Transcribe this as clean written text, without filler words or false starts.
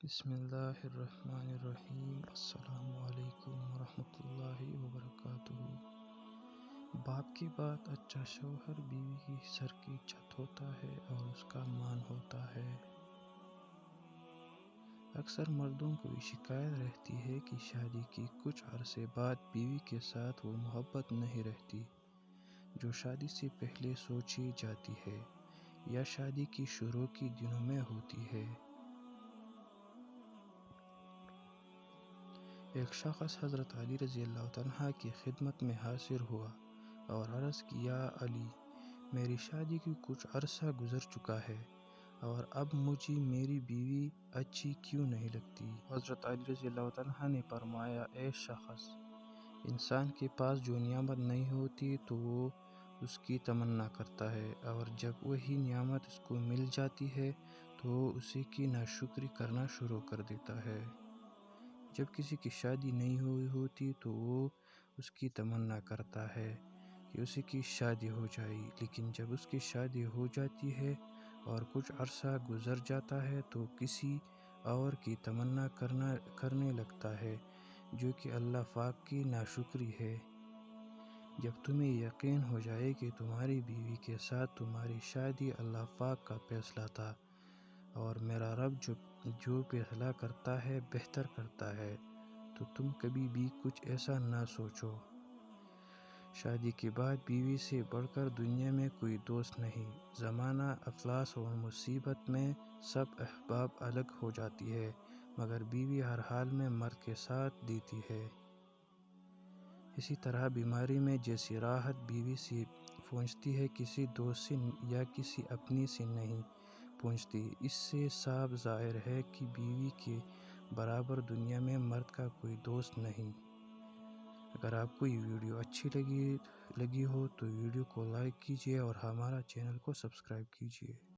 بسم اللہ الرحمن الرحیم۔ السلام علیکم ورحمۃ اللہ وبرکاتہ۔ باپ کی بات اچھا شوہر بیوی کی سر کی چھت ہوتا ہے اور اس کا مان ہوتا ہے۔ اکثر مردوں کو یہ شکایت رہتی ہے کہ شادی کی کچھ عرصے بعد بیوی کے ساتھ وہ محبت نہیں رہتی جو شادی سے پہلے سوچی جاتی ہے یا شادی کی شروع کے دنوں میں ہوتی ہے۔ ایک شخص حضرت علی رضی اللہ عنہ کی خدمت میں حاضر ہوا اور عرض کیا، یا علی، میری شادی کی کچھ عرصہ گزر چکا ہے اور اب مجھے میری بیوی اچھی کیوں نہیں لگتی؟ حضرت علی رضی اللہ عنہ نے فرمایا، اے شخص، انسان کے پاس جو نعمت نہیں ہوتی تو وہ اس کی تمنا کرتا ہے، اور جب وہی نعمت اس کو مل جاتی ہے تو وہ اسی کی ناشکری کرنا شروع کر دیتا ہے۔ جب کسی کی شادی نہیں ہوئی ہوتی تو وہ اس کی تمنا کرتا ہے کہ اسی کی شادی ہو جائے، لیکن جب اس کی شادی ہو جاتی ہے اور کچھ عرصہ گزر جاتا ہے تو کسی اور کی تمنا کرنے لگتا ہے، جو کہ اللہ پاک کی ناشکری ہے۔ جب تمہیں یقین ہو جائے کہ تمہاری بیوی کے ساتھ تمہاری شادی اللہ پاک کا فیصلہ تھا اور میرا رب جو فیصلہ کرتا ہے بہتر کرتا ہے، تو تم کبھی بھی کچھ ایسا نہ سوچو۔ شادی کے بعد بیوی سے بڑھ کر دنیا میں کوئی دوست نہیں۔ زمانہ افلاس اور مصیبت میں سب احباب الگ ہو جاتی ہے، مگر بیوی ہر حال میں مرد کے ساتھ دیتی ہے۔ اسی طرح بیماری میں جیسی راحت بیوی سے پہنچتی ہے، کسی دوست سے یا کسی اپنی سے نہیں پہنچتی۔ اس سے صاف ظاہر ہے کہ بیوی کے برابر دنیا میں مرد کا کوئی دوست نہیں۔ اگر آپ کو یہ ویڈیو اچھی لگی ہو تو ویڈیو کو لائک کیجیے اور ہمارا چینل کو سبسکرائب کیجیے۔